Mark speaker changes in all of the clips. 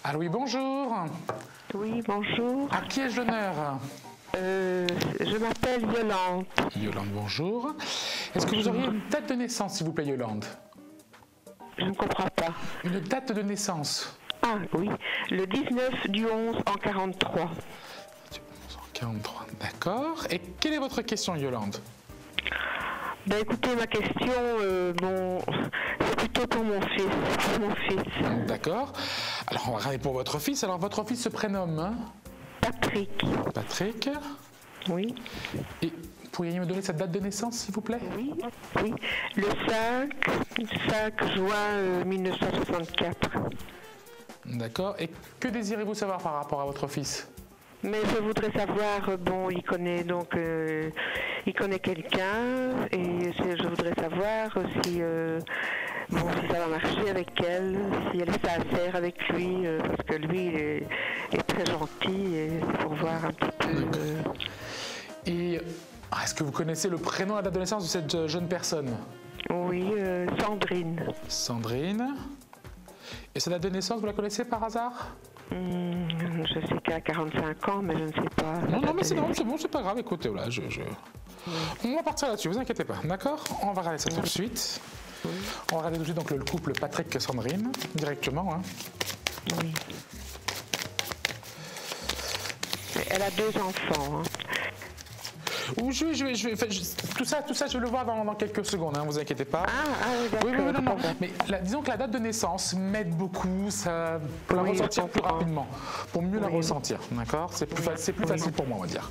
Speaker 1: Ah oui, bonjour.
Speaker 2: Oui, bonjour.
Speaker 1: À qui ai-je l'honneur?
Speaker 2: Je m'appelle Yolande.
Speaker 1: Yolande, bonjour. Est-ce que vous auriez une date de naissance, s'il vous plaît, Yolande?
Speaker 2: Je ne comprends pas.
Speaker 1: Une date de naissance?
Speaker 2: Ah oui, le 19 du 11 en 43.
Speaker 1: 43, d'accord. Et quelle est votre question, Yolande?
Speaker 2: Ben écoutez, ma question, c'est plutôt pour mon fils.
Speaker 1: D'accord. Alors, on va regarder pour votre fils. Alors, votre fils se prénomme hein?
Speaker 2: Patrick.
Speaker 1: Patrick.
Speaker 2: Oui.
Speaker 1: Et pourriez-vous me donner sa date de naissance, s'il vous plaît?
Speaker 2: Oui, oui. Le 5 juin 1964.
Speaker 1: D'accord. Et que désirez-vous savoir par rapport à votre fils?
Speaker 2: Mais je voudrais savoir, il connaît quelqu'un et je voudrais savoir si ça va marcher avec elle, si elle est sincère avec lui, parce que lui il est très gentil et c'est pour voir un petit peu.
Speaker 1: Et est-ce que vous connaissez le prénom et la date de naissance de cette jeune personne?
Speaker 2: Oui, Sandrine.
Speaker 1: Sandrine. Et sa date de naissance, vous la connaissez par hasard?
Speaker 2: Je sais qu'elle a 45 ans, mais je ne sais pas.
Speaker 1: Non, mais c'est bon, c'est pas grave. Écoutez, voilà, on va partir là-dessus, vous inquiétez pas, d'accord? On va regarder ça tout de suite.
Speaker 2: Oui.
Speaker 1: On va regarder tout de suite donc, le couple Patrick-Sandrine, directement. Hein.
Speaker 2: Oui. Elle a 2 enfants. Hein.
Speaker 1: Tout ça, je vais le voir dans quelques secondes, hein, vous inquiétez pas.
Speaker 2: Oui, d'accord.
Speaker 1: Oui, non. Mais disons que la date de naissance m'aide beaucoup, ça, pour la ressentir plus rapidement, pour mieux la ressentir, d'accord? C'est plus facile pour moi, on va dire.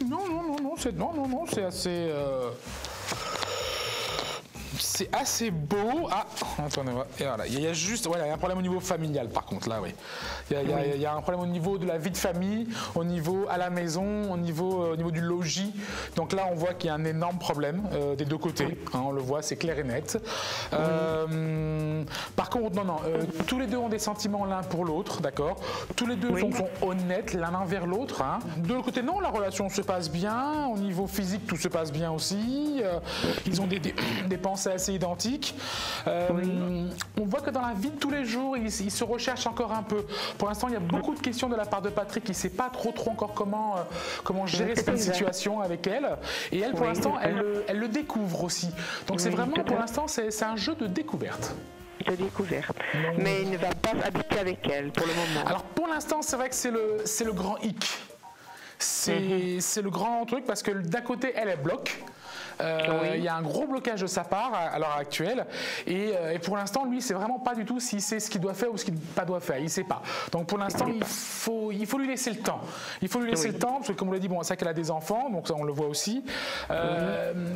Speaker 2: Oui.
Speaker 1: Non, c'est assez... C'est assez beau. Ah, attendez, et voilà. Il y a juste, il y a un problème au niveau familial, par contre, là, oui. Il y a un problème au niveau de la vie de famille, au niveau à la maison, au niveau du logis. Donc là, on voit qu'il y a un énorme problème des deux côtés. Hein, on le voit, c'est clair et net. Par contre, non, tous les deux ont des sentiments l'un pour l'autre, d'accord. Tous les deux sont honnêtes l'un envers l'autre. Hein. De l'autre côté, non, la relation se passe bien. Au niveau physique, tout se passe bien aussi. Ils ont des pensées assez identiques. On voit que dans la vie de tous les jours, ils se recherchent encore un peu. Pour l'instant, il y a beaucoup de questions de la part de Patrick. Il ne sait pas trop encore comment gérer cette situation avec elle. Et elle, pour l'instant, elle le découvre aussi. Donc c'est vraiment, pour l'instant, c'est un jeu de découverte.
Speaker 2: De découverte. Mais il ne va pas habiter avec elle pour le moment.
Speaker 1: Alors pour l'instant, c'est vrai que c'est le grand hic. C'est le grand truc parce que d'un côté, elle bloque. Il y a un gros blocage de sa part à l'heure actuelle et pour l'instant lui c'est vraiment pas du tout s'il sait ce qu'il doit faire ou ce qu'il ne doit faire, il sait pas. Donc pour l'instant il faut lui laisser le temps. Il faut lui laisser le temps parce que comme on l'a dit, bon, c'est vrai qu'elle a des enfants, donc ça on le voit aussi.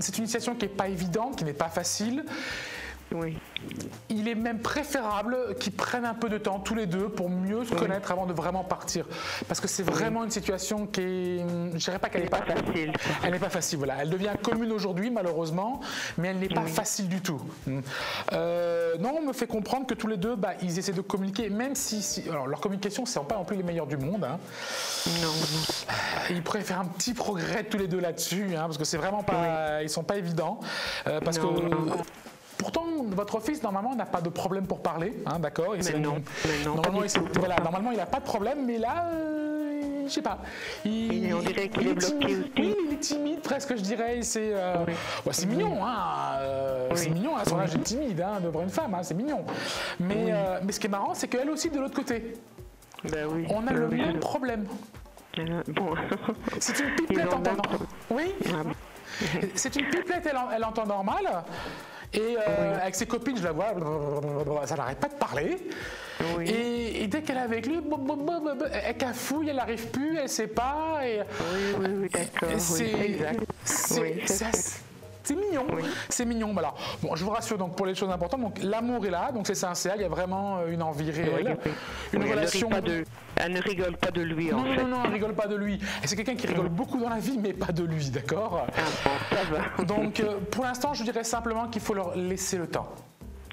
Speaker 1: C'est une situation qui n'est pas évidente, qui n'est pas facile.
Speaker 2: Oui.
Speaker 1: Il est même préférable qu'ils prennent un peu de temps tous les deux pour mieux se connaître avant de vraiment partir. Parce que c'est vraiment une situation qui est... Je ne dirais pas qu'elle n'est pas facile. Elle n'est pas facile, voilà. Elle devient commune aujourd'hui, malheureusement, mais elle n'est pas facile du tout. Non, on me fait comprendre que tous les deux, ils essaient de communiquer, même si alors, leur communication, ce ne sont pas non plus les meilleurs du monde. Hein.
Speaker 2: Non.
Speaker 1: Ils pourraient faire un petit progrès tous les deux là-dessus, hein, parce que c'est vraiment pas... Ils ne sont pas évidents. Parce que... Pourtant, votre fils, normalement, n'a pas de problème pour parler, hein, d'accord? Normalement, il n'a pas de problème, mais là, je ne sais pas.
Speaker 2: On dirait qu'il est bloqué aussi.
Speaker 1: Oui, il est timide, presque, je dirais. C'est mignon, hein. C'est mignon, à son âge, il est timide, hein, devant une femme, hein, c'est mignon. Mais ce qui est marrant, c'est qu'elle aussi, de l'autre côté, on a le même problème. C'est une pipelette en temps normal. Oui. C'est une pipelette, elle entend normal. Et avec ses copines, je la vois, ça n'arrête pas de parler. Et dès qu'elle est avec lui, elle cafouille, elle n'arrive plus, elle ne sait pas.
Speaker 2: Oui, d'accord.
Speaker 1: C'est mignon, c'est mignon. Alors, bon, je vous rassure, donc pour les choses importantes, donc l'amour est là, donc c'est sincère, il y a vraiment une envie réelle, une relation.
Speaker 2: Elle ne rigole pas de lui en fait.
Speaker 1: Non, elle rigole pas de lui. Et c'est quelqu'un qui rigole beaucoup dans la vie, mais pas de lui, d'accord?
Speaker 2: Ça va.
Speaker 1: Donc pour l'instant, je dirais simplement qu'il faut leur laisser le temps.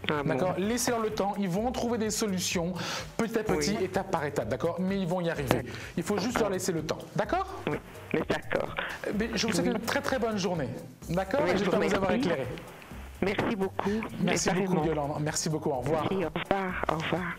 Speaker 2: Ah,
Speaker 1: d'accord.
Speaker 2: bon.
Speaker 1: Laissez-leur le temps, ils vont trouver des solutions petit à petit, étape par étape, d'accord. Mais ils vont y arriver. Il faut juste leur laisser le temps, d'accord.
Speaker 2: Oui, mais d'accord.
Speaker 1: Je vous souhaite une très très bonne journée, d'accord.
Speaker 2: Oui,
Speaker 1: Et j'espère vous avoir
Speaker 2: merci.
Speaker 1: éclairé.
Speaker 2: Merci beaucoup.
Speaker 1: Merci beaucoup,
Speaker 2: Vraiment.
Speaker 1: Yolande. Merci beaucoup, au revoir.
Speaker 2: Merci, au revoir. Au revoir.